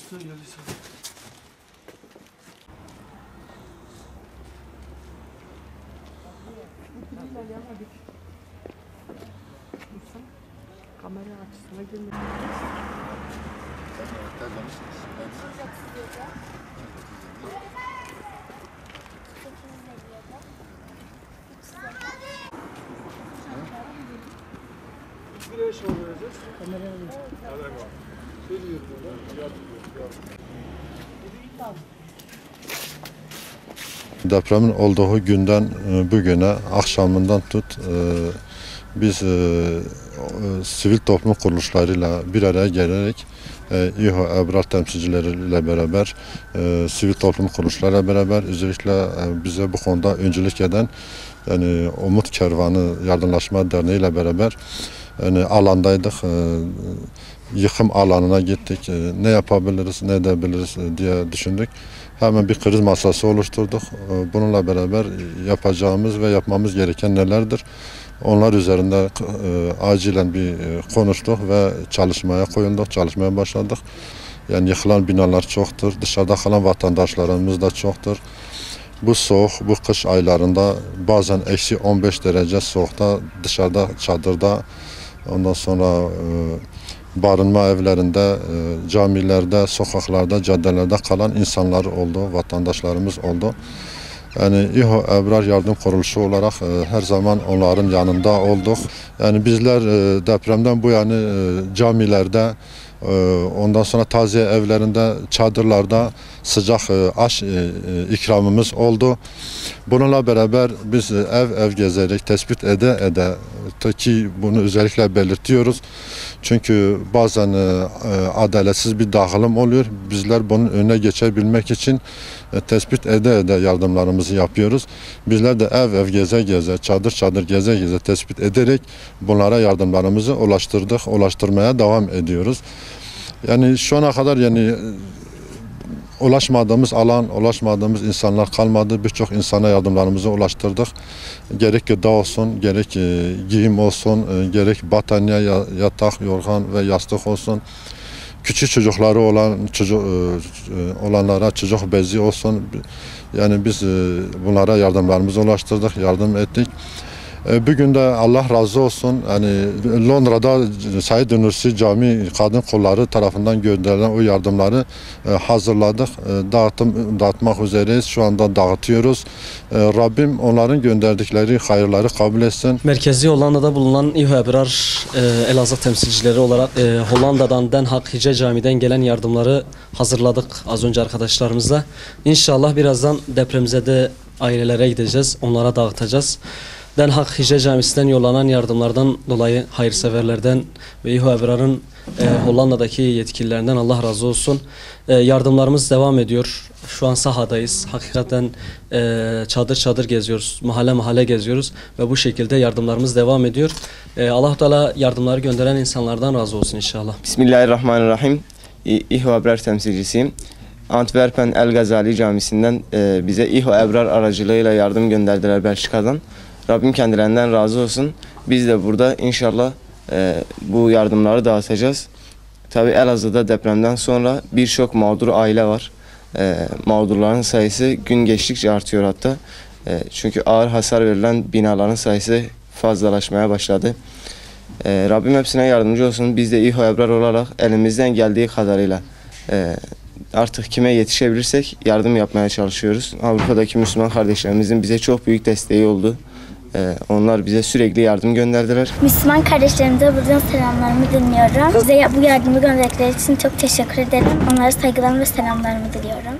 Sen gelirsen. Kamera açısına girmiyor. Bir eş olacağız. Kameraya Depremin olduğu günden bugüne akşamından tut biz sivil toplum kuruluşlarıyla bir araya gelerek İHO Ebrar temsilcileriyle beraber sivil toplum kuruluşlarıyla beraber özellikle bize bu konuda öncülük eden yani Umut Kervanı Yardımlaşma Derneği ile beraber yani alandaydık. Yıkım alanına gittik. Ne yapabiliriz, ne edebiliriz diye düşündük. Hemen bir kriz masası oluşturduk. Bununla beraber yapacağımız ve yapmamız gereken nelerdir? Onlar üzerinde acilen bir konuştuk ve çalışmaya koyulduk, çalışmaya başladık. Yani yıkılan binalar çoktur, dışarıda kalan vatandaşlarımız da çoktur. Bu soğuk, bu kış aylarında bazen eksi 15 derece soğukta dışarıda, çadırda, ondan sonra barınma evlerinde, camilerde, sokaklarda, caddelerde kalan insanlar oldu, vatandaşlarımız oldu. Yani İHO Ebrar Yardım Kuruluşu olarak her zaman onların yanında olduk. Yani bizler depremden bu yani camilerde, ondan sonra taziye evlerinde, çadırlarda sıcak aş ikramımız oldu. Bununla beraber biz ev gezerek tespit ede ki bunu özellikle belirtiyoruz. Çünkü bazen adaletsiz bir dağılım oluyor. Bizler bunun önüne geçebilmek için tespit ede yardımlarımızı yapıyoruz. Bizler de ev geze, çadır geze tespit ederek bunlara yardımlarımızı ulaştırmaya devam ediyoruz. Yani şu ana kadar yani ulaşmadığımız alan, ulaşmadığımız insanlar kalmadı. Birçok insana yardımlarımızı ulaştırdık. Gerek gıda olsun, gerek giyim olsun, gerek battaniye, yatak, yorgan ve yastık olsun. Küçük çocukları olanlara çocuk bezi olsun. Yani biz bunlara yardımlarımızı ulaştırdık, yardım ettik. Bugün de Allah razı olsun. Yani Londra'da Said Nursi Cami Kadın Kolları tarafından gönderilen o yardımları hazırladık. Dağıtmak üzereyiz. Şu anda dağıtıyoruz. Rabbim onların gönderdikleri hayırları kabul etsin. Merkezi Hollanda'da bulunan İHO Ebrar Elazığ temsilcileri olarak Hollanda'dan Den Haag Hice Camii'den gelen yardımları hazırladık az önce arkadaşlarımızla. İnşallah birazdan depremzede ailelere gideceğiz. Onlara dağıtacağız. Den Haag Hice Camisi'nden yollanan yardımlardan dolayı hayırseverlerden ve İHO Ebrar'ın Hollanda'daki yetkililerinden Allah razı olsun. Yardımlarımız devam ediyor. Şu an sahadayız. Hakikaten çadır geziyoruz. Mahalle geziyoruz ve bu şekilde yardımlarımız devam ediyor. Allah-u Teala yardımları gönderen insanlardan razı olsun inşallah. Bismillahirrahmanirrahim. İHO Ebrar temsilcisiyim. Antwerpen El Gazali Camisi'nden bize İHO Ebrar aracılığıyla yardım gönderdiler Belçika'dan. Rabbim kendilerinden razı olsun. Biz de burada inşallah bu yardımları dağıtacağız. Tabii Elazığ'da depremden sonra birçok mağdur aile var. Mağdurların sayısı gün geçtikçe artıyor hatta. Çünkü ağır hasar verilen binaların sayısı fazlalaşmaya başladı. Rabbim hepsine yardımcı olsun. Biz de İHO Ebrar olarak elimizden geldiği kadarıyla artık kime yetişebilirsek yardım yapmaya çalışıyoruz. Avrupa'daki Müslüman kardeşlerimizin bize çok büyük desteği oldu. Onlar bize sürekli yardım gönderdiler. Müslüman kardeşlerimize buradan selamlarımı dinliyorum. Bize bu yardımı gönderdikleri için çok teşekkür ederim. Onlara saygılarımı ve selamlarımı diliyorum.